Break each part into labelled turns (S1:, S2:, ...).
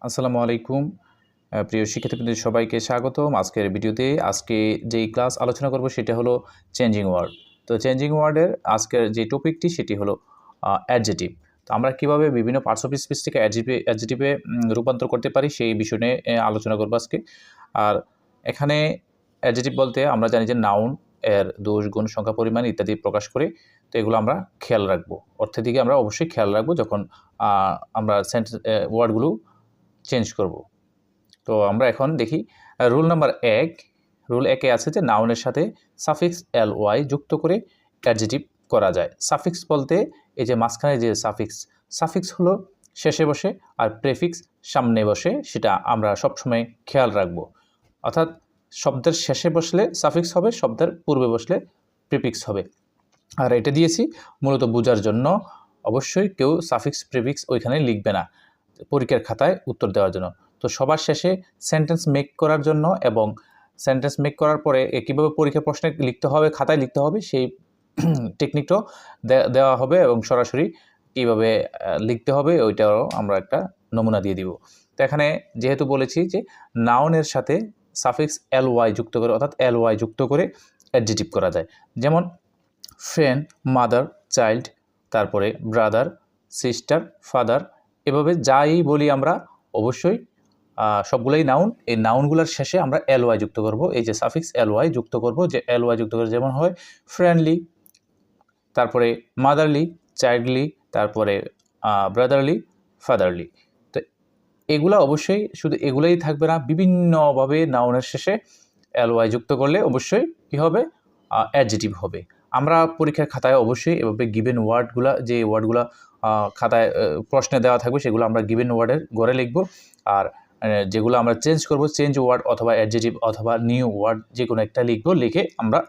S1: আসসালামু আলাইকুম প্রিয় শিক্ষার্থীদের সবাইকে স্বাগতম আজকের ভিডিওতে। আজকে যেই ক্লাস আলোচনা করব সেটা হলো চেঞ্জিং ওয়ার্ড। তো চেঞ্জিং ওয়ার্ডের আজকের যে টপিকটি সেটি হলো অ্যাডজেটিভ। তো আমরা কিভাবে বিভিন্ন পার্টস অফ স্পিচ থেকে অ্যাডজেটিভে রূপান্তর করতে পারি সেই বিষয় নিয়ে আলোচনা করব আজকে। আর এখানে অ্যাডজেটিভ বলতে আমরা জানি যে নাউন এর দোষ, গুণ, সংখ্যা, পরিমাণ ইত্যাদি প্রকাশ করে। তো এগুলো আমরা খেয়াল রাখবো, অর্থের দিকে আমরা অবশ্যই খেয়াল রাখবো যখন আমরা ওয়ার্ডগুলো চেঞ্জ করব। তো আমরা এখন দেখি রুল নাম্বার 1। রুল 1-এ আছে যে নাউনের সাথে সাফিক্স ly যুক্ত করে অ্যাডজেটিভ করা যায়। সাফিক্স বলতে এই যে মাঝখানে যে সাফিক্স হলো শেষে বসে আর প্রেফিক্স সামনে বসে, সেটা আমরা সবসময় খেয়াল রাখব। অর্থাৎ শব্দের শেষে বসলে সাফিক্স হবে, শব্দের পূর্বে বসলে প্রিফিক্স হবে। আর এটা দিয়েছি মূলত বোঝার জন্য, অবশ্যই কেউ সাফিক্স প্রিফিক্স ওইখানে লিখবে না পরীক্ষার খাতায় উত্তর দেওয়ার জন্য। তো সবার শেষে সেন্টেন্স মেক করার জন্য এবং সেন্টেন্স মেক করার পরে কীভাবে পরীক্ষা প্রশ্নে লিখতে হবে, খাতায় লিখতে হবে, সেই টেকনিকটাও দেওয়া হবে এবং সরাসরি কীভাবে লিখতে হবে ওইটাও আমরা একটা নমুনা দিয়ে দিব। তো এখানে যেহেতু বলেছি যে নাউনের সাথে সাফিক্স ly যুক্ত করে, অর্থাৎ ly যুক্ত করে অ্যাডজেটিভ করা যায়। যেমন ফ্রেন্ড, মাদার, চাইল্ড, তারপরে ব্রাদার, সিস্টার, ফাদার, এভাবে যাই বলি আমরা অবশ্যই সবগুলোই নাউন। এই নাউনগুলোর শেষে আমরা ly যুক্ত করব, এই যে সাফিক্স ly যুক্ত করব, যে ly যুক্ত করে যেমন হয় ফ্রেন্ডলি, তারপরে মাদারলি, চাইল্ডলি, তারপরে ব্রাদারলি, ফাদারলি। তো এগুলা অবশ্যই শুধু এগুলাই থাকবে না, বিভিন্নভাবে নাউনের শেষে ly যুক্ত করলে অবশ্যই কী হবে, অ্যাডজেটিভ হবে। আমরা পরীক্ষার খাতায় অবশ্যই এভাবে গিভেন ওয়ার্ডগুলো, যে ওয়ার্ডগুলো খাতায় প্রশ্নে দেওয়া থাকবে সেগুলো আমরা গিভেন ওয়ার্ডের ঘরে লিখব। আর যেগুলো আমরা চেঞ্জ করব, চেঞ্জ ওয়ার্ড অথবা অ্যাডজেটিভ অথবা নিউ ওয়ার্ড যে কোনো একটা লিখব, লিখে আমরা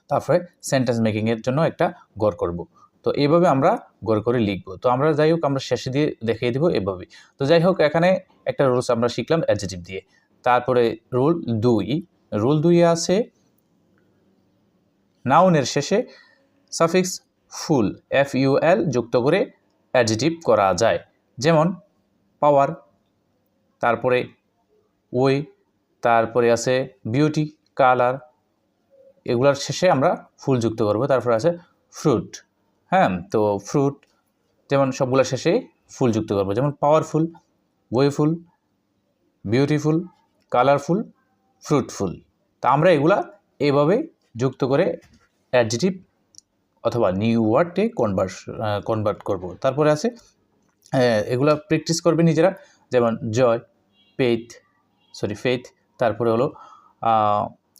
S1: তারপরে সেন্টেন্স মেকিংয়ের জন্য একটা ঘর করব। তো এইভাবে আমরা ঘর করে লিখব। তো আমরা যাই হোক আমরা শেষে দিয়ে দেখিয়ে দেবো এভাবেই। তো যাই হোক এখানে একটা রুলস আমরা শিখলাম অ্যাডজেটিভ দিয়ে। তারপরে রুল 2-এ আছে নাউনের শেষে সাফিক্স ফুল ful যুক্ত করে অ্যাডজেটিভ করা যায়। যেমন পাওয়ার, তারপরে ওয়ে, তারপরে আছে বিউটি, কালার, এগুলার শেষে আমরা ফুল যুক্ত করব। তারপরে আছে ফ্রুট। হ্যাঁ, তো ফ্রুট যেমন সবগুলোর শেষে ফুল যুক্ত করব, যেমন পাওয়ারফুল, ওয়েফুল, বিউটিফুল, কালারফুল, ফ্রুটফুল। তা আমরা এগুলা এভাবে যুক্ত করে অ্যাডজেটিভ অথবা নিউ ওয়ার্ডে কনভার্ট করব। তারপরে আছে এগুলা প্র্যাকটিস করবে নিজেরা, যেমন জয়, ফেথ, তারপরে হলো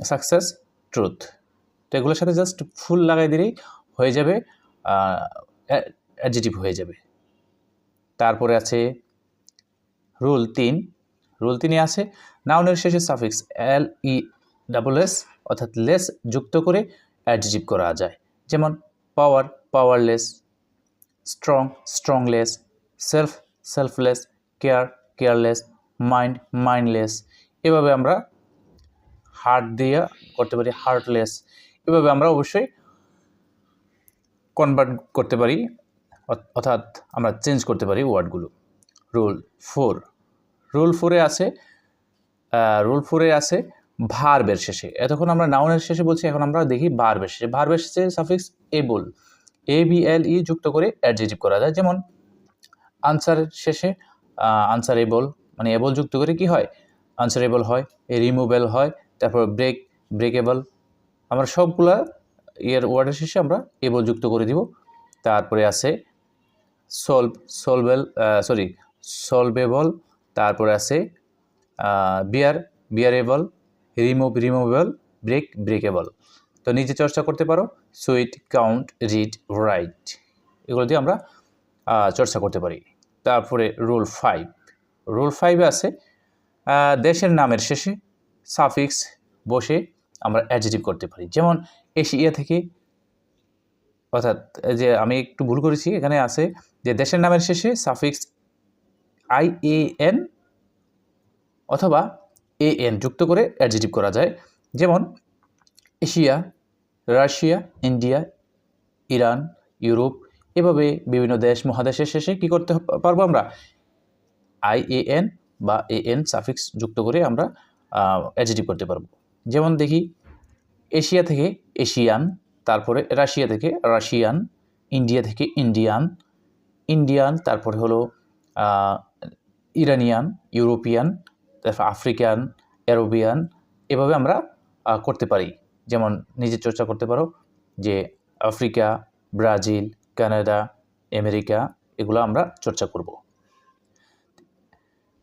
S1: সাকসেস, ট্রুথ। তো এগুলোর সাথে জাস্ট ফুল লাগাই দিলেই হয়ে যাবে, অ্যাডজেটিভ হয়ে যাবে। তারপরে আছে রুল 3-এ আছে নাউনের শেষে সাফিক্স les অর্থাৎ লেস যুক্ত করে অ্যাডজেটিভ করা যায়। যেমন power, powerless, strong, strongless, self, selfless, care, careless, mind, mindless. এভাবে আমরা হার্ট দিয়ে করতে পারি, হার্টলেস। এভাবে আমরা অবশ্যই কনভার্ট করতে পারি, অর্থাৎ আমরা চেঞ্জ করতে পারি ওয়ার্ডগুলো। রুল 4-এ আছে ভার্বের শেষে। এতক্ষণ আমরা নাউনের শেষে বলছি, এখন আমরা দেখি ভার্বের শেষে। ভার্বের শেষে সাফিক্স এবল able যুক্ত করে অ্যাডজেটিভ করা যায়। যেমন আনসারের শেষে আনসারেবল, মানে এবল যুক্ত করে কি হয়, আনসারেবল হয়, রিমুভেবল হয়, তারপর ব্রেকেবল। আমরা সবগুলা ওয়ার্ডের শেষে আমরা এবল যুক্ত করে দিব। তারপরে আছে সলভেবল, তারপরে আছে বিয়ারেবল, রিমুভেবল, ব্রেকেবল। তো নিজে চর্চা করতে পারো, সুইট, কাউন্ট, রিড, রাইট, এগুলো দিয়ে আমরা চর্চা করতে পারি। তারপরে রুল 5-এ আছে দেশের নামের শেষে সাফিক্স বসে আমরা অ্যাডজেটিভ করতে পারি। যেমন এশিয়া থেকে, অর্থাৎ যে আমি একটু ভুল করেছি, এখানে আছে যে দেশের নামের শেষে সাফিক্স ian অথবা an যুক্ত করে অ্যাডজেটিভ করা যায়। যেমন Asia, Russia, India, Iran, Europe, এভাবে বিভিন্ন দেশ, মহাদেশের শেষে কি করতে পারবো আমরা, IAN বা AN সাফিক্স যুক্ত করে আমরা অ্যাডজেটিভ করতে পারবো। যেমন দেখি এশিয়া থেকে এশিয়ান, তারপরে রাশিয়া থেকে রাশিয়ান, ইন্ডিয়া থেকে ইন্ডিয়ান, ইন্ডিয়ান, তারপরে হলো ইরানিয়ান, ইউরোপিয়ান, তারপর আফ্রিকান, অ্যারোবিয়ান, এভাবে আমরা করতে পারি। যেমন নিজে চর্চা করতে পারো যে আফ্রিকা, ব্রাজিল, কানাডা, আমেরিকা, এগুলো আমরা চর্চা করব।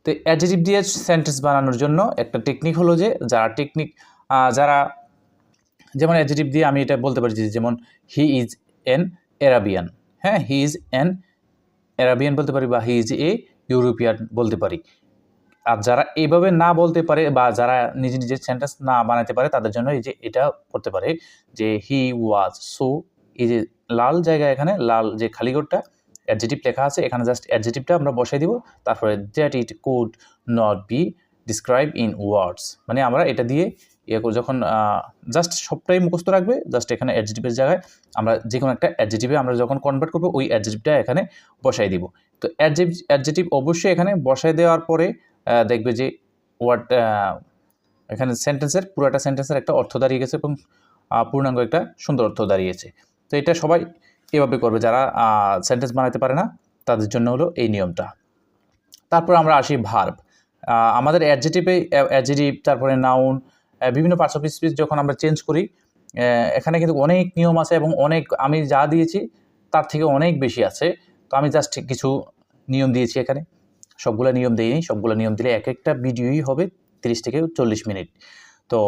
S1: তো অ্যাডজেটিভ দিয়ে সেন্টেন্স বানানোর জন্য একটা টেকনিক হলো যে যারা যেমন অ্যাডজেটিভ দিয়ে আমি এটা বলতে পারি যেমন হি ইজ অ্যান অ্যারাবিয়ান, হ্যাঁ, হি ইজ অ্যান অ্যারাবিয়ান বলতে পারি, বা হি ইজ এ ইউরোপিয়ান বলতে পারি। আর যারা এইভাবে না বলতে পারে বা যারা নিজের সেন্টেন্স না বানাতে পারে তাদের জন্য এই যে এটা করতে পারে যে হি ওয়াজ, সো এই যে লাল জায়গা, এখানে লাল যে খালি ঘরটা অ্যাডজেটিভ লেখা আছে, এখানে জাস্ট অ্যাডজেটিভটা আমরা বসাই দিব, তারপরে that it could not be describe in words, মানে আমরা এটা দিয়ে যখন জাস্ট সবটাই মুখস্থ রাখবে, জাস্ট এখানে অ্যাডজেটিভের জায়গায় আমরা যে কোনো একটা অ্যাডজেটিভে আমরা যখন কনভার্ট করবো ওই অ্যাডজেটিভটা এখানে বসাই দিব। তো অ্যাডজেটিভ অবশ্যই এখানে বসাই দেওয়ার পরে দেখবে যে এখানে পুরোটা সেন্টেন্সের একটা অর্থ দাঁড়িয়ে গেছে এবং পূর্ণাঙ্গ একটা সুন্দর অর্থ দাঁড়িয়েছে। তো এটা সবাই এভাবে করবে, যারা সেন্টেন্স বানাতে পারে না তাদের জন্য হলো এই নিয়মটা। তারপর আমরা আসি ভার্ব। আমাদের অ্যাডজেটিভ, তারপরে নাউন, বিভিন্ন পার্টস অফ স্পিচ যখন আমরা চেঞ্জ করি, এখানে কিন্তু অনেক নিয়ম আছে এবং আমি যা দিয়েছি তার থেকে অনেক বেশি আছে। তো আমি জাস্ট কিছু নিয়ম দিয়েছি এখানে, সবগুলো নিয়ম দিইনি। সবগুলো নিয়ম দিলে এক একটা ভিডিওই হবে 30 থেকে 40 মিনিট। তো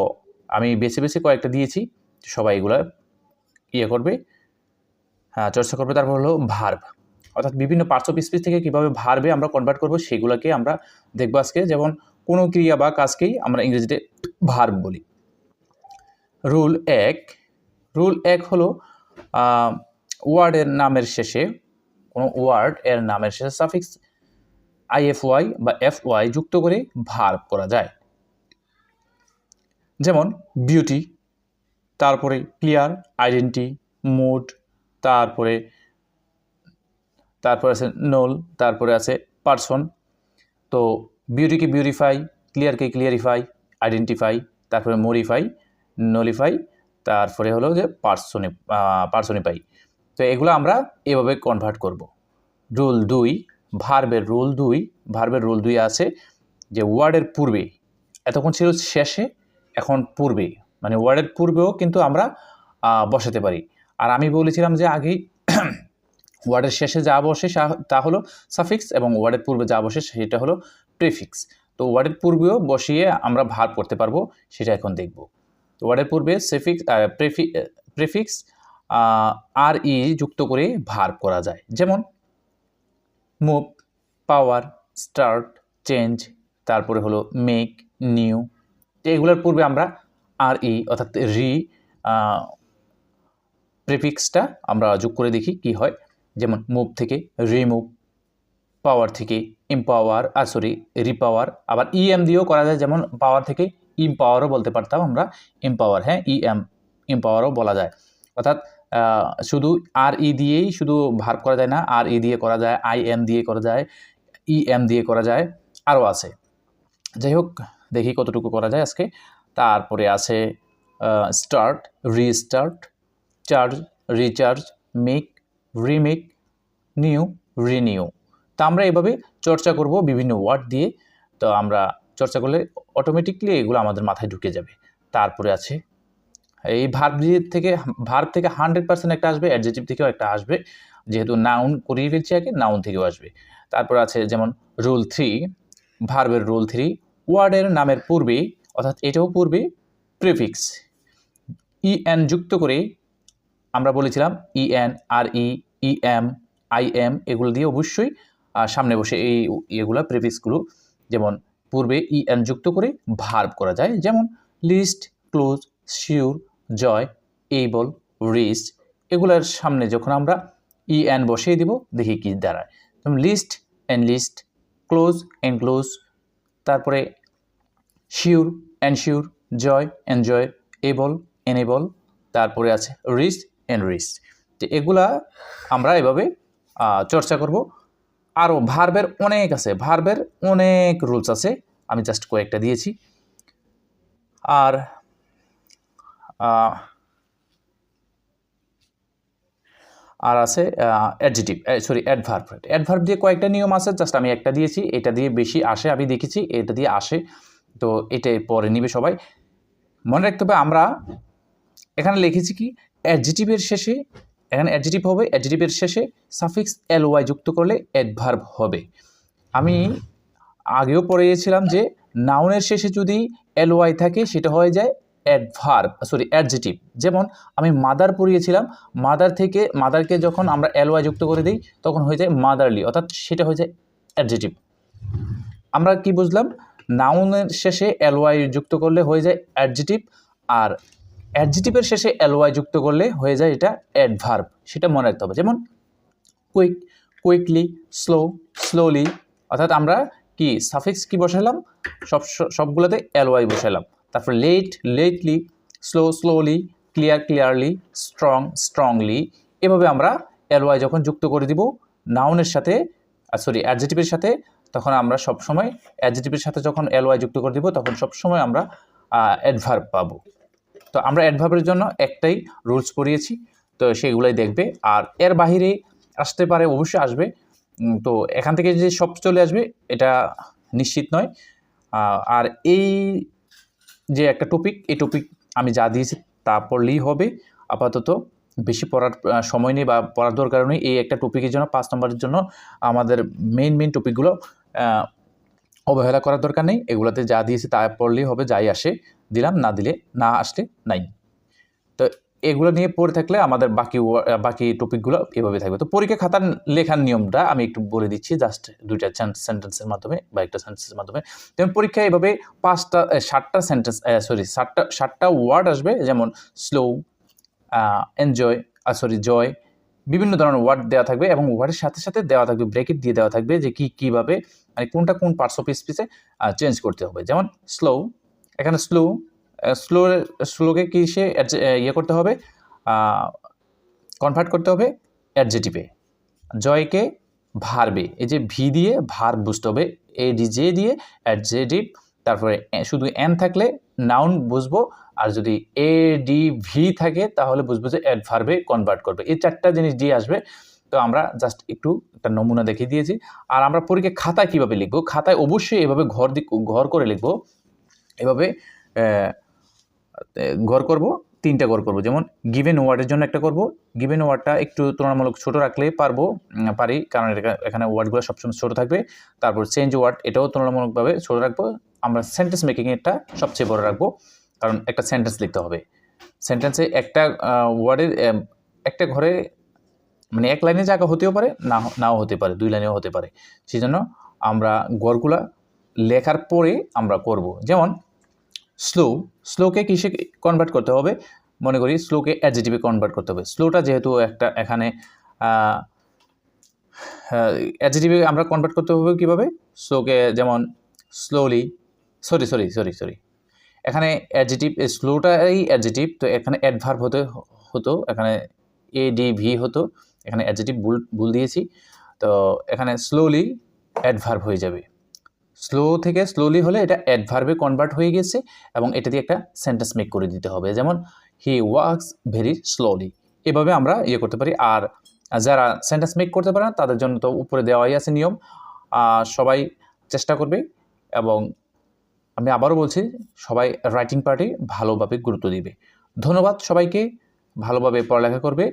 S1: আমি বেছে বেছে কয়েকটা দিয়েছি, সবাই এগুলো করবে, চর্চা করবে। তারপর হলো ভার্ব, অর্থাৎ বিভিন্ন পার্টস অফ স্পিচ থেকে কীভাবে ভার্বে আমরা কনভার্ট করবো সেগুলোকে আমরা দেখবো আজকে। যেমন কোনো ক্রিয়া বা কাজকেই আমরা ইংরেজিতে ভার্ব বলি। রুল 1 হলো ওয়ার্ডের নামের শেষে, কোনো ওয়ার্ড এর নামের শেষে সাফিক্স IFY বা FY যুক্ত করে ভার্ব করা যায়। যেমন বিউটি, তারপরে ক্লিয়ার, আইডেন্টি, মুড, তারপরে আছে নোল, তারপরে আছে পারসন। তো বিউটিকে বিউটিফাই, ক্লিয়ারকে ক্লিয়ারিফাই, আইডেন্টিফাই, তারপরে মোরিফাই, নলিফাই, তারপরে হলো যে পার্সনিফাই। তো এগুলো আমরা এভাবে কনভার্ট করব। রুল 2, ভার্বের রুল 2 আছে যে ওয়ার্ডের পূর্বে, এতক্ষণ ছিল শেষে, এখন পূর্বে, মানে ওয়ার্ডের পূর্বেও কিন্তু আমরা বসাতে পারি। আর আমি বলেছিলাম যে আগেই ওয়ার্ডের শেষে যা বসে তা হলো সাফিক্স এবং ওয়ার্ডের পূর্বে যা বসে সেটা হলো প্রিফিক্স। তো ওয়ার্ডের পূর্বেও বসিয়ে আমরা ভার্ব করতে পারবো, সেটা এখন দেখব। তো ওয়ার্ডের পূর্বে প্রিফিক্স RE যুক্ত করে ভার্ব করা যায়। যেমন মুভ, পাওয়ার, স্টার্ট, চেঞ্জ, তারপরে হলো মেক, নিউ। তো এগুলোর পূর্বে আমরা RE অর্থাৎ প্রিফিক্সটা আমরা যোগ করে দেখি কি হয়। যেমন মুভ থেকে রিমুভ, পাওয়ার থেকে এম্পাওয়ার, রিপাওয়ার। আবার EM দিয়েও করা যায়, যেমন পাওয়ার থেকে ইম্পাওয়ারও বলতে পারতাম আমরা, এম্পাওয়ার, হ্যাঁ, এম্পাওয়ারও বলা যায়। অর্থাৎ শুধু RE দিয়েই শুধু ভার্ব করা যায় না, RE দিয়ে করা যায়, IM দিয়ে করা যায়, EM দিয়ে করা যায়, আরও আছে। যাই হোক, দেখি কতটুকু করা যায় আজকে। তারপরে আছে start, restart, charge, recharge, make, remake, new, renew. তা আমরা এভাবে চর্চা করব বিভিন্ন ওয়ার্ড দিয়ে। তো আমরা চর্চা করলে অটোমেটিকলি এগুলো আমাদের মাথায় ঢুকে যাবে। তারপরে আছে এই ভার্ব থেকে 100% একটা আসবে, অ্যাডজেক্টিভ থেকেও একটা আসবে, যেহেতু নাউন করিয়ে ফেলছি আগে, নাউন থেকেও আসবে। তারপর আছে যেমন রুল 3, ভার্বের রুল 3, ওয়ার্ডের নামের পূর্বে, অর্থাৎ এটাও পূর্বে প্রিফিক্স EN যুক্ত করে, আমরা বলেছিলাম EN, RE, EM, IM এগুলো দিয়ে অবশ্যই সামনে বসে এগুলো প্রিফিক্সগুলো, যেমন পূর্বে EN যুক্ত করে ভার্ব করা যায়। যেমন লিস্ট, ক্লোজ, শিওর, জয়, এবল, রিচ, এগুলোর সামনে যখন আমরা EN বসিয়ে দিব দেখি কি দাঁড়ায়। যেমন লিস্ট, এনলিস্ট, ক্লোজ, এনক্লোজ, তারপরে শিওর, এনশিওর, জয়, এনজয়, এবল, এনেবল, তারপরে আছে রিচ, এনরিচ। তো এগুলা আমরা এভাবে চর্চা করব। আরও ভার্বের অনেক আছে, ভার্বের অনেক রুলস আছে, আমি জাস্ট কয়েকটা দিয়েছি। আর আছে অ্যাডজেটিভ, সরি অ্যাডভার্ব। অ্যাডভার্ব দিয়ে কয়েকটা নিয়ম আছে, জাস্ট আমি একটা দিয়েছি, এটা দিয়ে বেশি আসে, আমি দেখেছি এটা দিয়ে আসে, তো এটা পরে নিবে সবাই। মনে রাখতে হবে আমরা এখানে লিখেছি কি অ্যাডজেটিভের শেষে, এখানে অ্যাডজেটিভ হবে, অ্যাডজেটিভের শেষে সাফিক্স ly যুক্ত করলে অ্যাডভার্ব হবে। আমি আগেও পড়িয়েছিলাম যে নাউনের শেষে যদি ly থাকে সেটা হয়ে যায় অ্যাডভার্ব, সরি অ্যাডজেটিভ। যেমন আমি মাদার পড়িয়েছিলাম, মাদার থেকে মাদারকে যখন আমরা ly যুক্ত করে দিই তখন হয়ে যায় মাদারলি, অর্থাৎ সেটা হয়ে যায় অ্যাডজেটিভ। আমরা কি বুঝলাম, নাউনের শেষে ly যুক্ত করলে হয়ে যায় অ্যাডজেটিভ, আর অ্যাডজেটিভের শেষে ly যুক্ত করলে হয়ে যায় এটা অ্যাডভার্ব, সেটা মনে রাখতে হবে। যেমন কুইক, কুইকলি, স্লো, স্লোলি, অর্থাৎ আমরা কি সাফিক্স কি বসালাম, সবগুলোতে ly বসালাম। তারপর late, lately, slow, slowly, clear, clearly, strong, strongly, এভাবে আমরা ly যখন যুক্ত করে দিব নাউনের সাথে, সরি অ্যাডজেটিভের সাথে, তখন আমরা সবসময় অ্যাডজেটিভের সাথে যখন ly যুক্ত করে দিব তখন সবসময় আমরা অ্যাডভার্ব পাবো। তো আমরা অ্যাডভার্বের জন্য একটাই রুলস পড়িয়েছি, তো সেইগুলাই দেখবে। আর এর বাহিরে আসতে পারে, অবশ্যই আসবে, তো এখান থেকে যে সব চলে আসবে এটা নিশ্চিত নয়। আর এই যে একটা টপিক, এই টপিক আমি যা দিয়েছি তা পড়লেই হবে। আপাতত বেশি পড়ার সময় নেই বা পড়ার দরকার নেই। এই একটা টপিকের জন্য 5 নম্বরের জন্য আমাদের মেইন টপিকগুলো অবহেলা করার দরকার নেই। এগুলোতে যা দিয়েছি তা পড়লেই হবে, যাই আসে দিলাম, না দিলে না আসলে নাই। তো এগুলো নিয়ে পড়ে থাকলে আমাদের বাকি টপিকগুলো এভাবে থাকবে। তো পরীক্ষা খাতার লেখার নিয়মটা আমি একটু বলে দিচ্ছি, জাস্ট 2টা সেন্টেন্সের মাধ্যমে বা একটা সেন্টেন্সের মাধ্যমে। যেমন পরীক্ষায় এভাবে 7টা সেন্টেন্স, সরি 7টা ওয়ার্ড আসবে, যেমন স্লো, এনজয়, জয়, বিভিন্ন ধরনের ওয়ার্ড দেওয়া থাকবে এবং ওয়ার্ডের সাথে সাথে দেওয়া থাকবে, ব্রেকেট দিয়ে দেওয়া থাকবে যে কীভাবে মানে কোনটা কোন পার্টস অফ স্পিচে চেঞ্জ করতে হবে। যেমন স্লো, এখানে স্লোকে কিসে ইয়ে করতে হবে, কনভার্ট করতে হবে অ্যাডজেটিভে। জয়কে ভার্বে, এই যে ভি দিয়ে ভার্ব বুঝতে হবে, এডিজে দিয়ে অ্যাডজেটিভ, তারপরে শুধু এন থাকলে নাউন বুঝবো, আর যদি এডিভি থাকে তাহলে বুঝবো যে অ্যাডভার্বে কনভার্ট করবে। এই 4টা জিনিস দিয়ে আসবে। তো আমরা জাস্ট একটু একটা নমুনা দেখিয়ে দিয়েছি। আর আমরা পরীক্ষা খাতায় কীভাবে লিখবো, খাতায় অবশ্যই এভাবে ঘর করে লিখবো, এভাবে ঘর করব, 3টা ঘর করব। যেমন গিভেন ওয়ার্ডের জন্য একটা করব, গিভেন ওয়ার্ডটা একটু তুলনামূলক ছোট রাখলে পারি, কারণ এখানে ওয়ার্ডগুলো সবসময় ছোট থাকবে। তারপর চেঞ্জ ওয়ার্ড, এটাও তুলনামূলকভাবে ছোট রাখবো। আমরা সেন্টেন্স মেকিংয়েরটা সবচেয়ে বড় রাখবো, কারণ একটা সেন্টেন্স লিখতে হবে। সেন্টেন্সে একটা ওয়ার্ডের একটা ঘরে মানে এক লাইনে জায়গা হতেও পারে, নাও হতে পারে, 2 লাইনেও হতে পারে। সেই জন্য আমরা ঘরগুলা লেখার পরে আমরা করব। যেমন স্লোকে কিসে কনভার্ট করতে হবে, মনে করি স্লোকে অ্যাডজেটিভে কনভার্ট করতে হবে। স্লোটা যেহেতু একটা এখানে অ্যাডজেটিভে আমরা কনভার্ট করতে হবে কীভাবে, স্লোকে যেমন স্লোলি, সরি এখানে অ্যাডজেটিভ, স্লোটাই অ্যাডজেটিভ, তো এখানে অ্যাডভার্ব হতো, এখানে এডিভি হতো, এখানে অ্যাডজেটিভ ভুল দিয়েছি, তো এখানে স্লোলি অ্যাডভার্ব হয়ে যাবে। স্লো থেকে স্লোলি হলে এটা অ্যাডভার্বে কনভার্ট হয়ে গেছে এবং এটা দিয়ে একটা সেন্টেন্স মেক করে দিতে হবে। যেমন হি ওয়ার্কস ভেরি স্লোলি, এভাবে আমরা ইয়ে করতে পারি। আর যারা সেন্টেন্স মেক করতে পারে না তাদের জন্য তো উপরে দেওয়াই আছে নিয়ম, সবাই চেষ্টা করবে। এবং আমি আবারও বলছি, সবাই রাইটিং পার্টে ভালোভাবে গুরুত্ব দিবে। ধন্যবাদ সবাইকে, ভালোভাবে পড়ালেখা করবে।